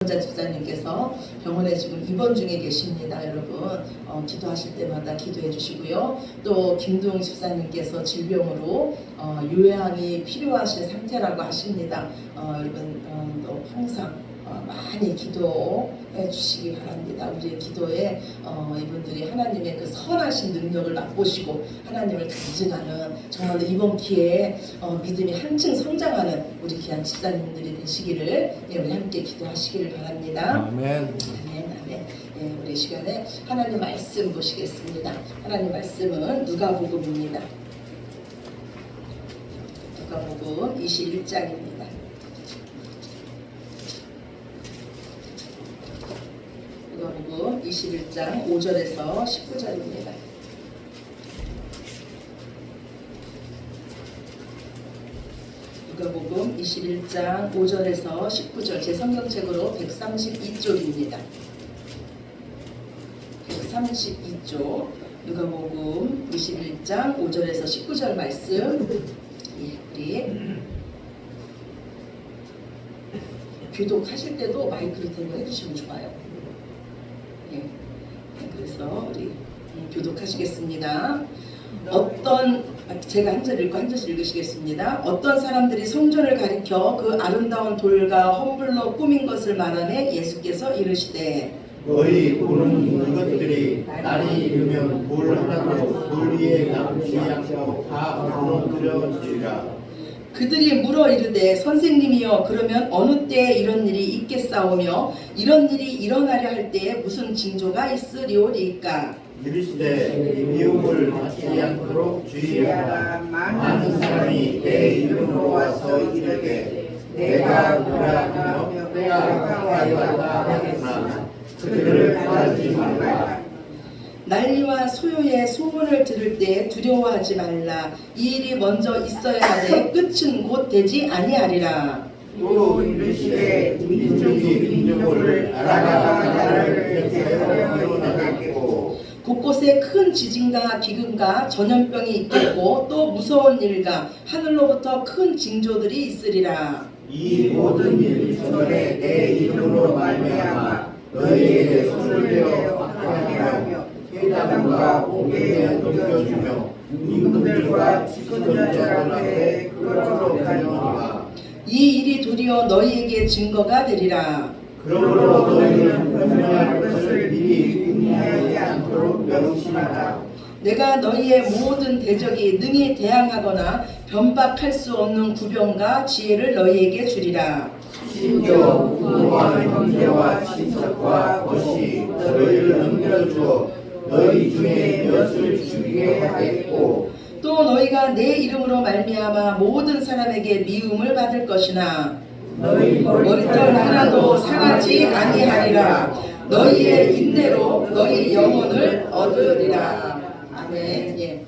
집사님께서 병원에 지금 입원 중에 계십니다. 여러분 기도하실 때마다 기도해 주시고요. 또 김두웅 집사님께서 질병으로 요양이 필요하신 상태라고 하십니다. 여러분 또 항상 많이 기도해 주시기 바랍니다. 우리의 기도에 이분들이 하나님의 그 선하신 능력을 맛보시고 하나님을 간증하는 정말로 이번 기회에 믿음이 한층 성장하는 우리 귀한 집사님들이 되시기를 우리 함께 기도하시기를 바랍니다. 아멘. 아멘. 아멘. 우리 시간에 하나님 말씀 보시겠습니다. 하나님 말씀은 누가복음입니다. 누가복음 21장입니다. 누가복음 21장 5절에서 19절입니다. 누가복음 21장 5절에서 19절 제 성경책으로 132쪽입니다. 132쪽 누가복음 21장 5절에서 19절 말씀 우리 교독하실 때도 마이크를 대고 해주시면 좋아요. 그래서 우리 교독하시겠습니다. 제가 한 절 읽고 한 절씩 읽으시겠습니다. 어떤 사람들이 성전을 가리켜 그 아름다운 돌과 험불로 꾸민 것을 말하매 예수께서 이르시되 너희 보는 이것들이 날이 이르면 돌 하나도 돌 위에 남지 않고 다 무너뜨려지리라. 그들이 물어 이르되 선생님이여 그러면 어느 때에 이런 일이 있겠사오며 이런 일이 일어나려 할 때에 무슨 징조가 있으리오리까. 이르시되 미움을 받지 않도록 주의하라. 많은 사람이 내 이름으로 와서 이르되 내가 그라하며 내가 가이다 하겠으나 그들을 따르지 말라. 난리와 소요의 소문을 들을 때 두려워하지 말라. 이 일이 먼저 있어야 하되 끝은 곧 되지 아니하리라. 또 이르시되 민족이 민족을 나라가 나라를 일어나겠고 곳곳에 큰 지진과 비근과 전염병이 있겠고 또 무서운 일과 하늘로부터 큰 징조들이 있으리라. 이 모든 일 전에 내 이름으로 말미암아 너희에게 손을 대어 막하게 하며 회당과 옥에 넘겨주며 임금들과 지도자들 앞에 끌어들여가니라. 이 일이 도리어 너희에게 증거가 되리라. 그러므로 너희는 분명할 것을 미리 궁리하지 않도록 명심하라. 내가 너희의 모든 대적이 능히 대항하거나 변박할 수 없는 구병과 지혜를 너희에게 주리라. 심지어 부모와 형제와 친척과 것이 너희를 넘겨주어 너희 중에 몇을 죽이게 하겠고 또 너희가 내 이름으로 말미암아 모든 사람에게 미움을 받을 것이나 너희 머리털 하나도 상하지 아니하리라. 너희의 인내로 너희 영혼을 얻으리라. 아멘.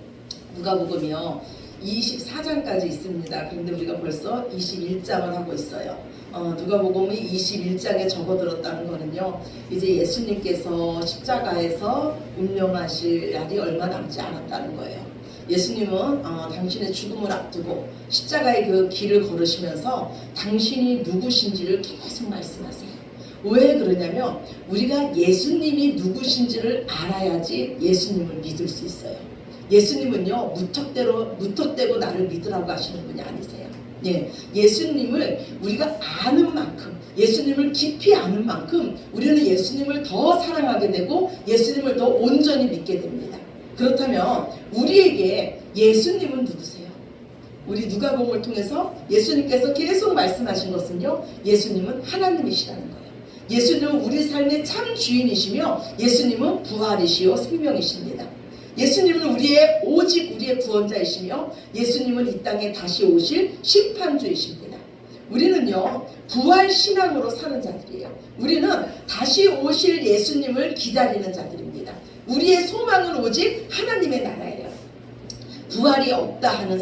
누가복음이요 24장까지 있습니다. 그런데 우리가 벌써 21장을 하고 있어요. 누가복음이 21장에 접어들었다는 거는요, 이제 예수님께서 십자가에서 운명하실 날이 얼마 남지 않았다는 거예요. 예수님은 당신의 죽음을 앞두고 십자가의 그 길을 걸으시면서 당신이 누구신지를 계속 말씀하세요. 왜 그러냐면 우리가 예수님이 누구신지를 알아야지 예수님을 믿을 수 있어요. 예수님은요 무턱대고 나를 믿으라고 하시는 분이 아니세요. 예수님을 우리가 아는 만큼, 예수님을 깊이 아는 만큼 우리는 예수님을 더 사랑하게 되고 예수님을 더 온전히 믿게 됩니다. 그렇다면 우리에게 예수님은 누구세요? 우리 누가복음을 통해서 예수님께서 계속 말씀하신 것은요, 예수님은 하나님이시라는 거예요. 예수님은 우리 삶의 참 주인이시며 예수님은 부활이시요 생명이십니다. 예수님은 오직 우리의 구원자이시며 예수님은 이 땅에 다시 오실 심판주이십니다. 우리는요 부활 신앙으로 사는 자들이에요. 우리는 다시 오실 예수님을 기다리는 자들입니다. 우리의 소망은 오직 하나님의 나라예요. 부활이 없다 하는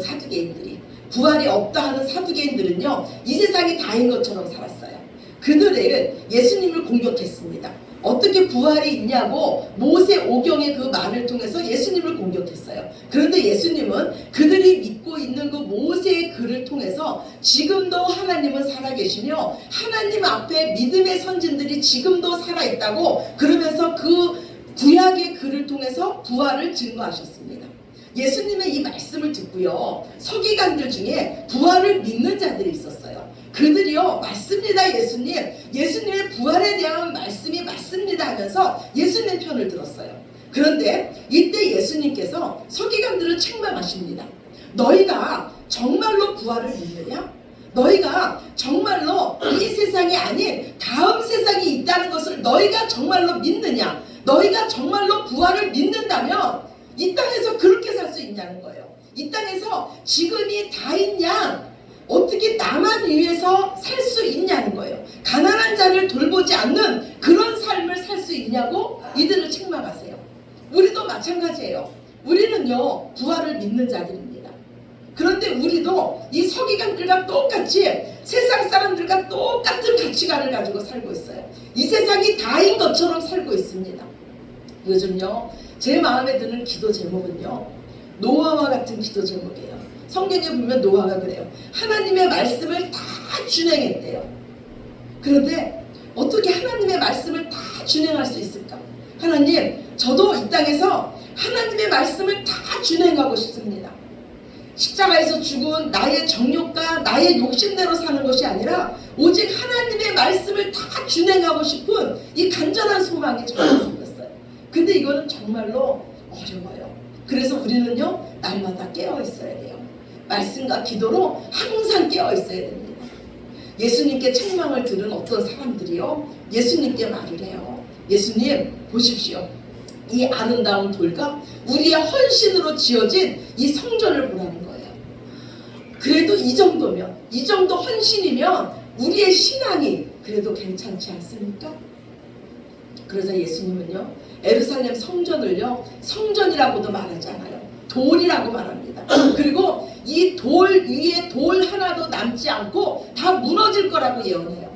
사두개인들은요 이 세상이 다인 것처럼 살았어요. 그들을 예수님을 공격했습니다. 어떻게 부활이 있냐고 모세 오경의 그 말을 통해서 예수님을 공격했어요. 그런데 예수님은 그들이 믿고 있는 그 모세의 글을 통해서 지금도 하나님은 살아계시며 하나님 앞에 믿음의 선진들이 지금도 살아있다고 그러면서 그 구약의 글을 통해서 부활을 증거하셨습니다. 예수님의 이 말씀을 듣고요, 서기관들 중에 부활을 믿는 자들이 있었어요. 그들이요, 맞습니다 예수님, 예수님의 부활에 대한 말씀이 맞습니다 하면서 예수님 편을 들었어요. 그런데 이때 예수님께서 서기관들을 책망하십니다. 너희가 정말로 부활을 믿느냐? 너희가 정말로 이 세상이 아닌 다음 세상이 있다는 것을 너희가 정말로 믿느냐? 너희가 정말로 부활을 믿는다면 이 땅에서 그렇게 살 수 있냐는 거예요. 이 땅에서 지금이 다인 양 어떻게 나만 위해서 살 수 있냐는 거예요. 가난한 자를 돌보지 않는 그런 삶을 살 수 있냐고 이들을 책망하세요. 우리도 마찬가지예요. 우리는요, 부활을 믿는 자들입니다. 그런데 우리도 이 서기관들과 똑같이 세상 사람들과 똑같은 가치관을 가지고 살고 있어요. 이 세상이 다인 것처럼 살고 있습니다. 요즘요, 제 마음에 드는 기도 제목은요, 노아와 같은 기도 제목이에요. 성경에 보면 노아가 그래요. 하나님의 말씀을 다 준행했대요. 그런데 어떻게 하나님의 말씀을 다 준행할 수 있을까? 하나님, 저도 이 땅에서 하나님의 말씀을 다 준행하고 싶습니다. 십자가에서 죽은 나의 정욕과 나의 욕심대로 사는 것이 아니라 오직 하나님의 말씀을 다 준행하고 싶은 이 간절한 소망이 저에게 생겼어요. 근데 이거는 정말로 어려워요. 그래서 우리는요, 날마다 깨어 있어야 돼요. 말씀과 기도로 항상 깨어 있어야 됩니다. 예수님께 책망을 들은 어떤 사람들이요, 예수님께 말을 해요. 예수님, 보십시오. 이 아름다운 돌과 우리의 헌신으로 지어진 이 성전을 보라는 거예요. 그래도 이 정도면, 이 정도 헌신이면 우리의 신앙이 그래도 괜찮지 않습니까? 그래서 예수님은요, 예루살렘 성전을요, 성전이라고도 말하지 않아요. 돌이라고 말합니다. 그리고 이 돌 위에 돌 하나도 남지 않고 다 무너질 거라고 예언해요.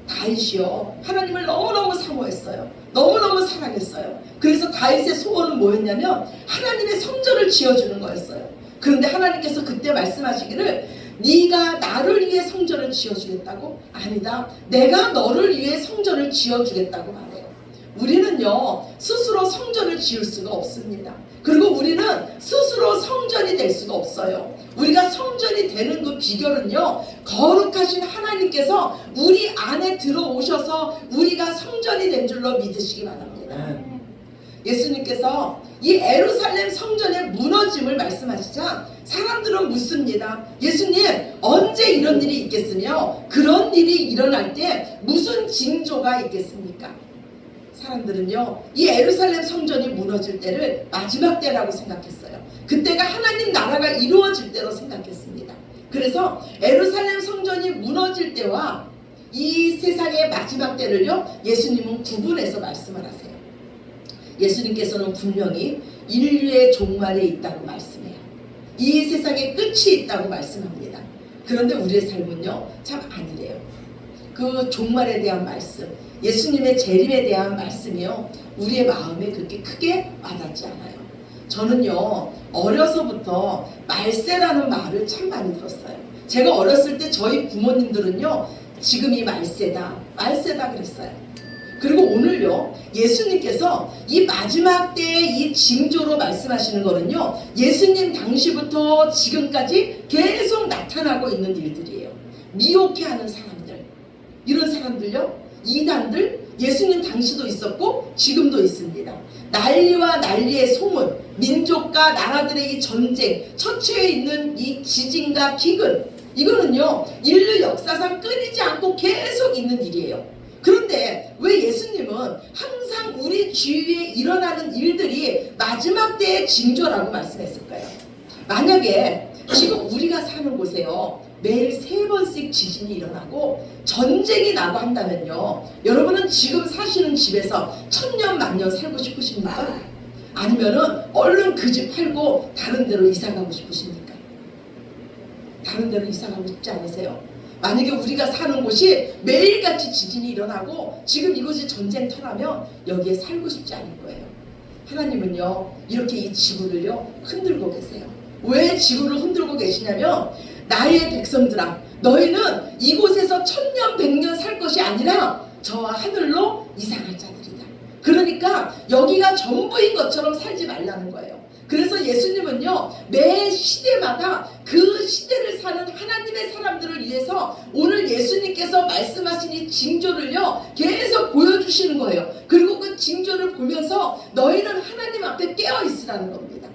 다윗이요, 하나님을 너무너무 사모했어요. 너무너무 사랑했어요. 그래서 다윗의 소원은 뭐였냐면 하나님의 성전을 지어주는 거였어요. 그런데 하나님께서 그때 말씀하시기를 네가 나를 위해 성전을 지어주겠다고? 아니다, 내가 너를 위해 성전을 지어주겠다고 말해요. 우리는요, 스스로 성전을 지을 수가 없습니다. 그리고 우리는 스스로 성전이 될 수가 없어요. 우리가 성전이 되는 그 비결은요, 거룩하신 하나님께서 우리 안에 들어오셔서 우리가 성전이 된 줄로 믿으시기 바랍니다. 예수님께서 이 예루살렘 성전의 무너짐을 말씀하시자 사람들은 묻습니다. 예수님, 언제 이런 일이 있겠으며 그런 일이 일어날 때 무슨 징조가 있겠습니까? 사람들은요, 이 예루살렘 성전이 무너질 때를 마지막 때라고 생각했어요. 그때가 하나님 나라가 이루어질 때로 생각했습니다. 그래서 예루살렘 성전이 무너질 때와 이 세상의 마지막 때를요, 예수님은 구분해서 말씀을 하세요. 예수님께서는 분명히 인류의 종말에 있다고 말씀해요. 이 세상에 끝이 있다고 말씀합니다. 그런데 우리의 삶은요, 참 아니래요. 그 종말에 대한 말씀, 예수님의 재림에 대한 말씀이요, 우리의 마음에 그렇게 크게 와닿지 않아요. 저는요, 어려서부터 말세라는 말을 참 많이 들었어요. 제가 어렸을 때 저희 부모님들은요, 지금이 말세다, 말세다 그랬어요. 그리고 오늘요, 예수님께서 이 마지막 때의 이 징조로 말씀하시는 거는요, 예수님 당시부터 지금까지 계속 나타나고 있는 일들이에요. 미혹해하는 사람들, 이런 사람들요, 이단들, 예수님 당시도 있었고 지금도 있습니다. 난리와 난리의 소문, 민족과 나라들의 이 전쟁, 처처에 있는 이 지진과 기근, 이거는요, 인류 역사상 끊이지 않고 계속 있는 일이에요. 그런데 왜 예수님은 항상 우리 주위에 일어나는 일들이 마지막 때의 징조라고 말씀했을까요? 만약에 지금 우리가 사는 곳에요, 매일 3번씩 지진이 일어나고 전쟁이 나고 한다면요, 여러분은 지금 사시는 집에서 천년 만년 살고 싶으십니까? 아니면은 얼른 그 집 팔고 다른 데로 이사 가고 싶으십니까? 다른 데로 이사 가고 싶지 않으세요? 만약에 우리가 사는 곳이 매일같이 지진이 일어나고 지금 이곳이 전쟁터라면 여기에 살고 싶지 않을 거예요. 하나님은요 이렇게 이 지구를요 흔들고 계세요. 왜 지구를 흔들고 계시냐면 나의 백성들아 너희는 이곳에서 1000년 100년 살 것이 아니라 저와 하늘로 이상할 자들이다. 그러니까 여기가 전부인 것처럼 살지 말라는 거예요. 그래서 예수님은요 매 시대마다 그 시대를 사는 하나님의 사람들을 위해서 오늘 예수님께서 말씀하신 이 징조를요 계속 보여주시는 거예요. 그리고 그 징조를 보면서 너희는 하나님 앞에 깨어 있으라는 겁니다.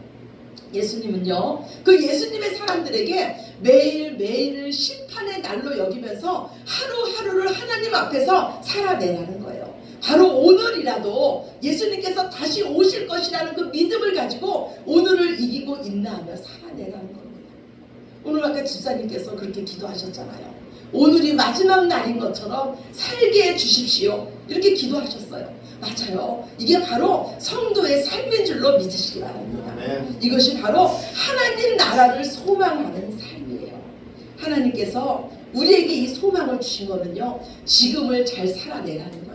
예수님은요 그 예수님의 사람들에게 매일매일을 심판의 날로 여기면서 하루하루를 하나님 앞에서 살아내라는 거예요. 바로 오늘이라도 예수님께서 다시 오실 것이라는 그 믿음을 가지고 오늘을 이기고 인내하며 살아내라는 겁니다. 오늘 아까 집사님께서 그렇게 기도하셨잖아요. 오늘이 마지막 날인 것처럼 살게 해주십시오. 이렇게 기도하셨어요. 맞아요. 이게 바로 성도의 삶인 줄로 믿으시기 바랍니다. 이것이 바로 하나님 나라를 소망하는 삶이에요. 하나님께서 우리에게 이 소망을 주신 거는요 지금을 잘 살아내라는 거예요.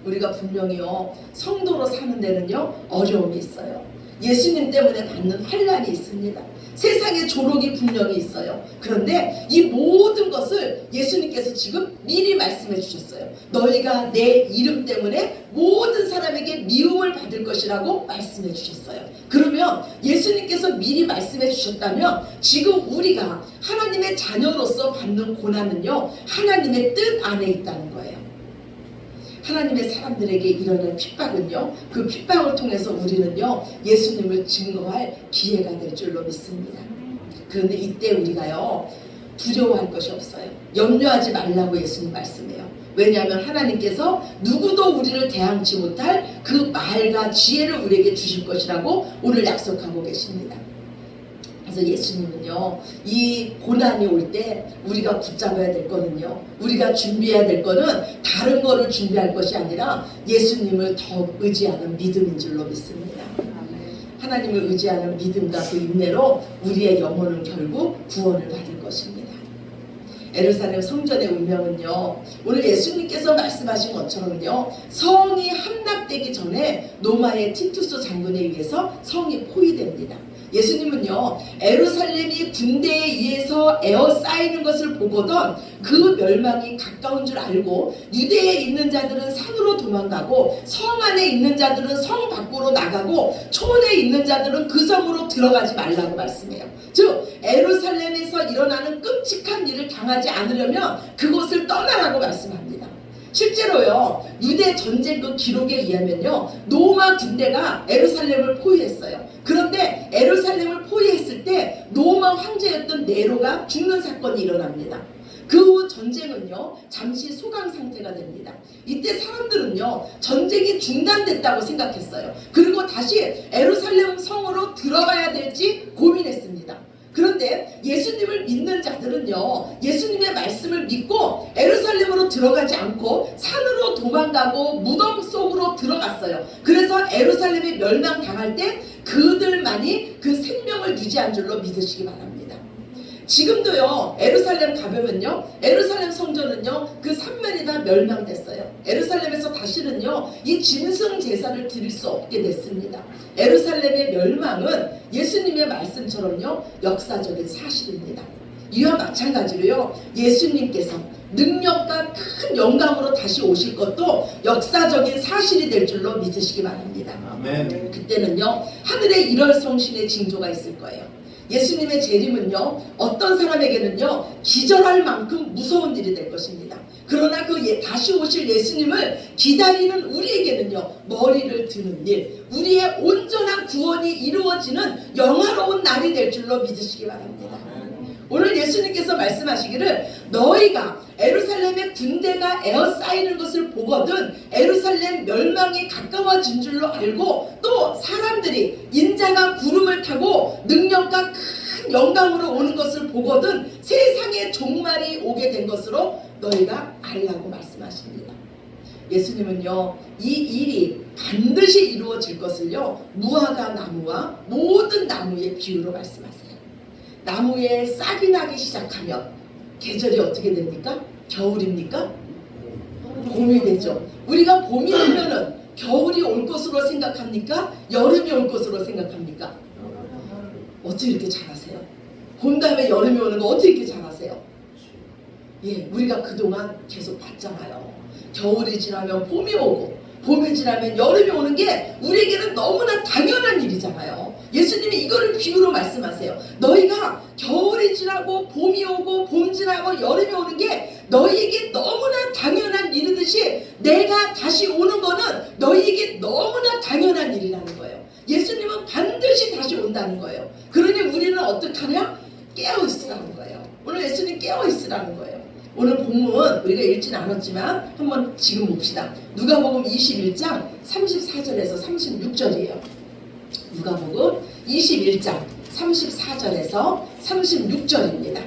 우리가 분명히요 성도로 사는 데는요 어려움이 있어요. 예수님 때문에 받는 환난이 있습니다. 세상의 조롱이 분명히 있어요. 그런데 이 모든 것을 예수님께서 지금 미리 말씀해 주셨어요. 너희가 내 이름 때문에 모든 사람에게 미움을 받을 것이라고 말씀해 주셨어요. 그러면 예수님께서 미리 말씀해 주셨다면 지금 우리가 하나님의 자녀로서 받는 고난은요 하나님의 뜻 안에 있다는 거예요. 하나님의 사람들에게 일어날 핍박은요 그 핍박을 통해서 우리는요 예수님을 증거할 기회가 될 줄로 믿습니다. 그런데 이때 우리가요 두려워할 것이 없어요. 염려하지 말라고 예수님 말씀해요. 왜냐하면 하나님께서 누구도 우리를 대항치 못할 그 말과 지혜를 우리에게 주실 것이라고 오늘 약속하고 계십니다. 그래서 예수님은요 이 고난이 올 때 우리가 붙잡아야 될 거는요 우리가 준비해야 될 거는 다른 거를 준비할 것이 아니라 예수님을 더 의지하는 믿음인 줄로 믿습니다. 하나님을 의지하는 믿음과 그 인내로 우리의 영혼은 결국 구원을 받을 것입니다. 예루살렘 성전의 운명은요 오늘 예수님께서 말씀하신 것처럼요 성이 함락되기 전에 로마의 티투스 장군에 의해서 성이 포위됩니다. 예수님은요 예루살렘이 군대에 의해서 에워싸이는 것을 보거든 그 멸망이 가까운 줄 알고 유대에 있는 자들은 산으로 도망가고 성 안에 있는 자들은 성 밖으로 나가고 초원에 있는 자들은 그 성으로 들어가지 말라고 말씀해요. 즉 예루살렘에서 일어나는 끔찍한 일을 당하지 않으려면 그곳을 떠나라고 말씀합니다. 실제로요 유대 전쟁 그 기록에 의하면요 로마 군대가 예루살렘을 포위했어요. 그런데 예루살렘을 포위했을 때 로마 황제였던 네로가 죽는 사건이 일어납니다. 그 후 전쟁은요 잠시 소강 상태가 됩니다. 이때 사람들은요 전쟁이 중단됐다고 생각했어요. 그리고 다시 예루살렘 성으로 들어가야 될지 고민했습니다. 그런데 예수님을 믿는 자들은요 예수님의 말씀을 믿고 예루살렘으로 들어가지 않고 산으로 도망가고 무덤 속으로 들어갔어요. 그래서 예루살렘이 멸망당할 때 그들만이 그 생명을 유지한 줄로 믿으시기 바랍니다. 지금도요 예루살렘 가보면요 예루살렘 성전은요 그 3면이 다 멸망됐어요. 예루살렘에서 다시는요 이 짐승 제사를 드릴 수 없게 됐습니다. 예루살렘의 멸망은 예수님의 말씀처럼요 역사적인 사실입니다. 이와 마찬가지로요 예수님께서 능력과 큰 영광으로 다시 오실 것도 역사적인 사실이 될 줄로 믿으시기 바랍니다. 아멘. 그때는요 하늘에 일월성신의 징조가 있을 거예요. 예수님의 재림은요 어떤 사람에게는요 기절할 만큼 무서운 일이 될 것입니다. 그러나 그 다시 오실 예수님을 기다리는 우리에게는요 머리를 드는 일, 우리의 온전한 구원이 이루어지는 영화로운 날이 될 줄로 믿으시기 바랍니다. 오늘 예수님께서 말씀하시기를 너희가 예루살렘의 군대가 에워싸이는 것을 보거든 예루살렘 멸망이 가까워진 줄로 알고 또 사람들이 인자가 구름을 타고 능력과 큰 영광으로 오는 것을 보거든 세상의 종말이 오게 된 것으로 너희가 알라고 말씀하십니다. 예수님은요 이 일이 반드시 이루어질 것을요 무화과 나무와 모든 나무의 비유로 말씀하세요. 나무에 싹이 나기 시작하면 계절이 어떻게 됩니까? 겨울입니까? 봄이 되죠. 우리가 봄이 되면은 겨울이 올 것으로 생각합니까? 여름이 올 것으로 생각합니까? 어떻게 이렇게 잘하세요? 봄 다음에 여름이 오는 거 어떻게 이렇게 잘하세요? 예, 우리가 그동안 계속 봤잖아요. 겨울이 지나면 봄이 오고 봄이 지나면 여름이 오는 게 우리에게는 너무나 당연한 일이잖아요. 예수님이 이거를 비유로 말씀하세요. 너희가 겨울이 지나고 봄이 오고 봄 지나고 여름이 오는 게 너희에게 너무나 당연한 일이듯이 내가 다시 오는 거는 너희에게 너무나 당연한 일이라는 거예요. 예수님은 반드시 다시 온다는 거예요. 그러니 우리는 어떻게 하냐? 깨어있으라는 거예요. 오늘 예수님 깨어있으라는 거예요. 오늘 본문 우리가 읽진 않았지만 한번 지금 봅시다. 누가복음 21장 34절에서 36절이에요. 누가복음 21장 34절에서 36절입니다.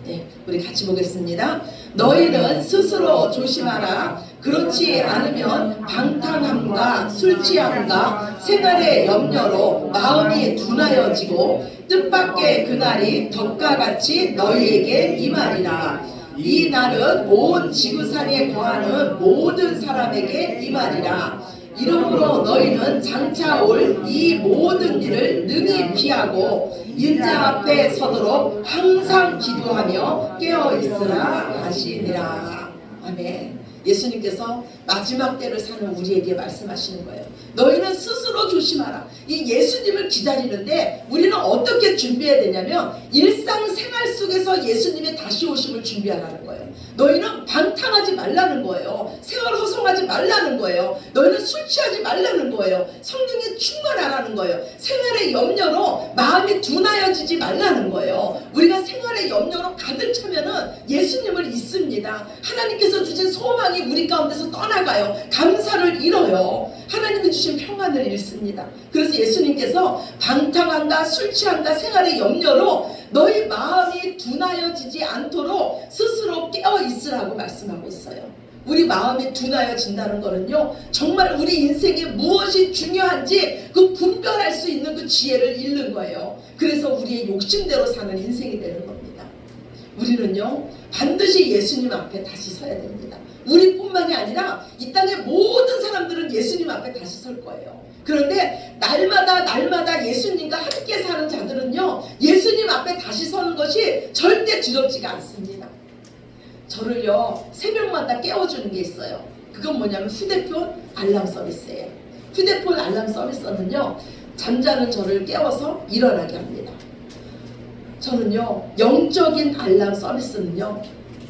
네, 우리 같이 보겠습니다. 너희는 스스로 조심하라. 그렇지 않으면 방탕함과 술 취함과 생활의 염려로 마음이 둔하여지고 뜻밖의 그날이 덕과 같이 너희에게 임하리라. 이 날은 온 지구상에 거하는 모든 사람에게 임하리라. 이러므로 너희는 장차 올 이 모든 일을 능히 피하고 인자 앞에 서도록 항상 기도하며 깨어있으라 하시니라. 아멘. 예수님께서 마지막 때를 사는 우리에게 말씀하시는 거예요. 너희는 스스로 조심하라. 이 예수님을 기다리는데 우리는 어떻게 준비해야 되냐면 일상생활 속에서 예수님의 다시 오심을 준비하라는 거예요. 너희는 방탕하지 말라는 거예요. 생활 허송하지 말라는 거예요. 너희는 술 취하지 말라는 거예요. 성령에 충만하라는 거예요. 생활의 염려로 마음이 둔하여지지 말라는 거예요. 우리가 생활의 염려로 가득 차면은 예수님을 잊습니다. 하나님께서 주신 소망이 우리 가운데서 떠나가요. 감사를 잃어요. 하나님이 주신 평안을 잃습니다. 그래서 예수님께서 방탕함과 술 취함과 생활의 염려로 너희 마음이 둔하여지지 않도록 스스로 깨어있으라고 말씀하고 있어요. 우리 마음이 둔하여진다는 거는요, 정말 우리 인생에 무엇이 중요한지 그 분별할 수 있는 그 지혜를 잃는 거예요. 그래서 우리의 욕심대로 사는 인생이 되는 겁니다. 우리는요, 반드시 예수님 앞에 다시 서야 됩니다. 우리뿐만이 아니라 이 땅의 모든 사람들은 예수님 앞에 다시 설 거예요. 그런데 날마다 예수님과 함께 사는 자들은요, 예수님 앞에 다시 서는 것이 절대 두렵지가 않습니다. 저를요, 새벽마다 깨워주는 게 있어요. 그건 뭐냐면 휴대폰 알람 서비스예요. 휴대폰 알람 서비스는요, 잠자는 저를 깨워서 일어나게 합니다. 저는요, 영적인 알람 서비스는요,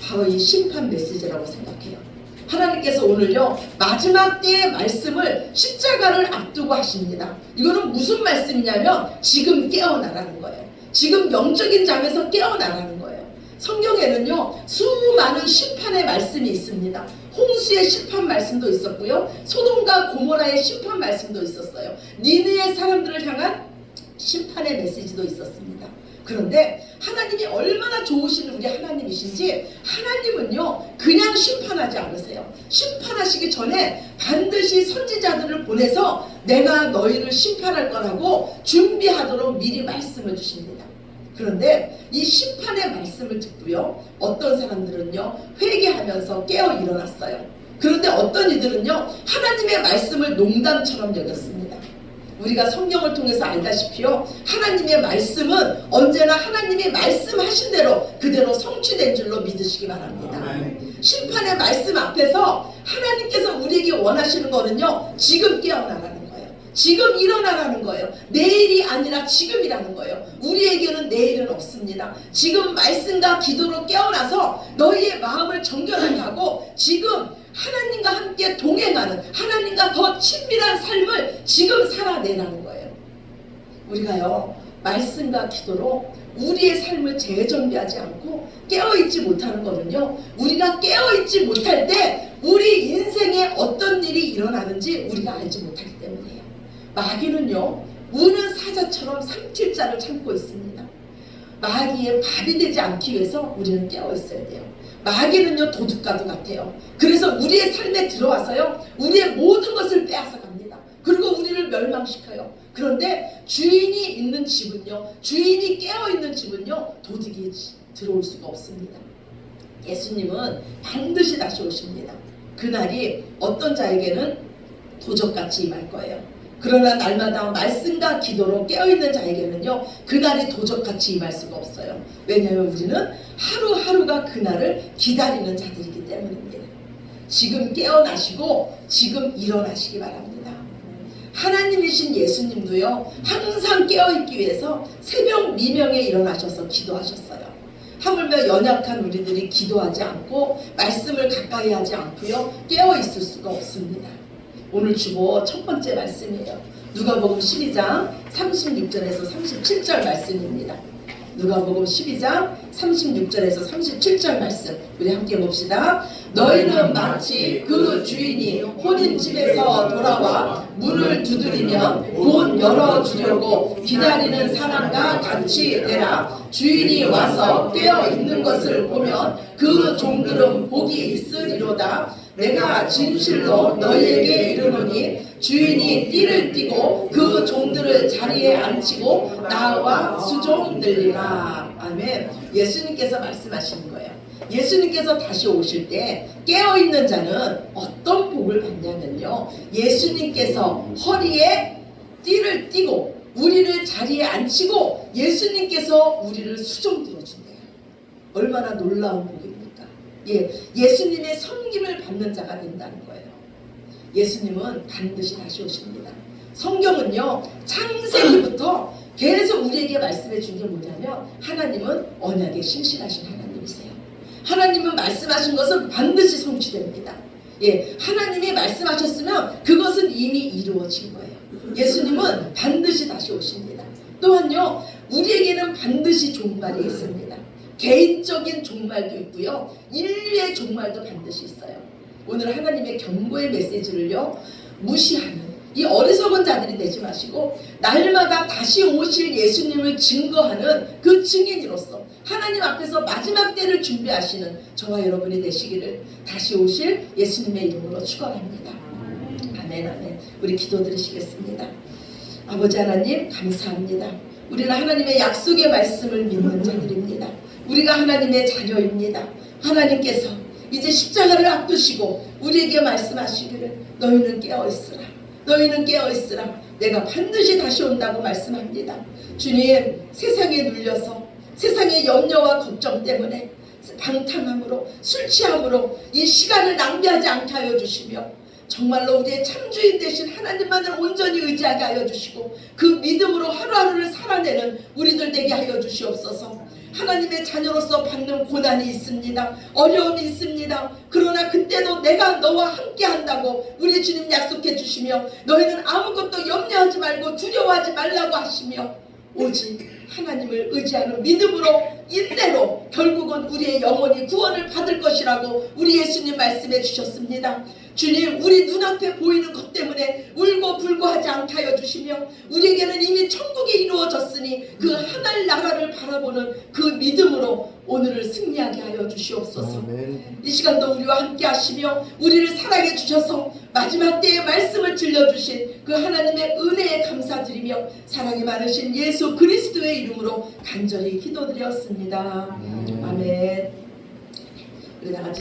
바로 이 심판 메시지라고 생각해요. 하나님께서 오늘요, 마지막 때의 말씀을 십자가를 앞두고 하십니다. 이거는 무슨 말씀이냐면 지금 깨어나라는 거예요. 지금 영적인 잠에서 깨어나라는 거예요. 성경에는요, 수많은 심판의 말씀이 있습니다. 홍수의 심판 말씀도 있었고요, 소돔과 고모라의 심판 말씀도 있었어요. 니느의 사람들을 향한 심판의 메시지도 있었습니다. 그런데 하나님이 얼마나 좋으신 우리 하나님이신지, 하나님은요, 그냥 심판하지 않으세요. 심판하시기 전에 반드시 선지자들을 보내서 내가 너희를 심판할 거라고 준비하도록 미리 말씀을 주십니다. 그런데 이 심판의 말씀을 듣고요, 어떤 사람들은요, 회개하면서 깨어 일어났어요. 그런데 어떤 이들은요, 하나님의 말씀을 농담처럼 여겼습니다. 우리가 성경을 통해서 알다시피요, 하나님의 말씀은 언제나 하나님이 말씀하신 대로 그대로 성취된 줄로 믿으시기 바랍니다. 심판의 말씀 앞에서 하나님께서 우리에게 원하시는 거는요, 지금 깨어나라는 거예요. 지금 일어나라는 거예요. 내일이 아니라 지금이라는 거예요. 우리에게는 내일은 없습니다. 지금 말씀과 기도로 깨어나서 너희의 마음을 정결하게 하고 지금 하나님과 함께 동행하는, 하나님과 더 친밀한 삶을 지금 살아내라는 거예요. 우리가요, 말씀과 기도로 우리의 삶을 재정비하지 않고 깨어있지 못하는 거는요, 우리가 깨어있지 못할 때 우리 인생에 어떤 일이 일어나는지 우리가 알지 못하기 때문이에요. 마귀는요, 우는 사자처럼 삼킬 자를 참고 있습니다. 마귀의 밥이 되지 않기 위해서 우리는 깨어있어야 돼요. 마귀는요, 도둑과도 같아요. 그래서 우리의 삶에 들어와서요, 우리의 모든 것을 빼앗아 갑니다. 그리고 우리를 멸망시켜요. 그런데 주인이 있는 집은요, 주인이 깨어있는 집은요, 도둑이 들어올 수가 없습니다. 예수님은 반드시 다시 오십니다. 그날이 어떤 자에게는 도적같이 임할 거예요. 그러나 날마다 말씀과 기도로 깨어있는 자에게는요, 그날이 도적같이 임할 수가 없어요. 왜냐하면 우리는 하루하루가 그날을 기다리는 자들이기 때문입니다. 지금 깨어나시고 지금 일어나시기 바랍니다. 하나님이신 예수님도요, 항상 깨어있기 위해서 새벽 미명에 일어나셔서 기도하셨어요. 하물며 연약한 우리들이 기도하지 않고 말씀을 가까이 하지 않고요, 깨어있을 수가 없습니다. 오늘 주보 첫 번째 말씀이에요. 누가복음 12장 36절에서 37절 말씀입니다. 누가복음 12장 36절에서 37절 말씀 우리 함께 봅시다. 너희는 마치 그 주인이 혼인집에서 돌아와 문을 두드리면 곧 열어주려고 기다리는 사람과 같이 되라. 주인이 와서 깨어 있는 것을 보면 그 종들은 복이 있으리로다. 내가 진실로 너희에게 이르노니 주인이 띠를 띠고 그 종들을 자리에 앉히고 나와 수종들리라. 아멘. 예수님께서 말씀하시는 거예요. 예수님께서 다시 오실 때 깨어있는 자는 어떤 복을 받냐면요, 예수님께서 허리에 띠를 띠고 우리를 자리에 앉히고 예수님께서 우리를 수종들어 준대요. 얼마나 놀라운 복입니까? 예수님의 섬김을 받는 자가 된다는 거예요. 예수님은 반드시 다시 오십니다. 성경은요, 창세기부터 계속 우리에게 말씀해 준 게 뭐냐면 하나님은 언약에 신실하신 하나님이세요. 하나님은 말씀하신 것은 반드시 성취됩니다. 하나님이 말씀하셨으면 그것은 이미 이루어진 거예요. 예수님은 반드시 다시 오십니다. 또한요, 우리에게는 반드시 종말이 있습니다. 개인적인 종말도 있고요, 인류의 종말도 반드시 있어요. 오늘 하나님의 경고의 메시지를요, 무시하는 이 어리석은 자들이 되지 마시고 날마다 다시 오실 예수님을 증거하는 그 증인으로서 하나님 앞에서 마지막 때를 준비하시는 저와 여러분이 되시기를 다시 오실 예수님의 이름으로 축원합니다. 아멘, 아멘. 우리 기도 드리시겠습니다. 아버지 하나님 감사합니다. 우리는 하나님의 약속의 말씀을 믿는 자들입니다. 우리가 하나님의 자녀입니다. 하나님께서 이제 십자가를 앞두시고 우리에게 말씀하시기를 너희는 깨어있으라. 너희는 깨어있으라. 내가 반드시 다시 온다고 말씀합니다. 주님, 세상에 눌려서 세상의 염려와 걱정 때문에 방탕함으로 술 취함으로 이 시간을 낭비하지 않게 하여 주시며 정말로 우리의 참주인 되신 하나님만을 온전히 의지하게 하여 주시고 그 믿음으로 하루하루를 살아내는 우리들 되게 하여 주시옵소서. 하나님의 자녀로서 받는 고난이 있습니다. 어려움이 있습니다. 그러나 그때도 내가 너와 함께 한다고 우리 주님 약속해 주시며 너희는 아무것도 염려하지 말고 두려워하지 말라고 하시며 오직 하나님을 의지하는 믿음으로 인내로 결국은 우리의 영혼이 구원을 받을 것이라고 우리 예수님 말씀해 주셨습니다. 주님, 우리 눈앞에 보이는 것 때문에 울고 불고 하지 않게 하여 주시며 우리에게는 이미 천국이 이루어졌으니 그 하늘 나라를 바라보는 그 믿음으로 오늘을 승리하게 하여 주시옵소서. 아멘. 이 시간도 우리와 함께 하시며 우리를 사랑해 주셔서 마지막 때의 말씀을 들려주신 그 하나님의 은혜에 감사드리며 사랑이 많으신 예수 그리스도의 이름으로 간절히 기도드렸습니다. 아멘. 우리 다 같이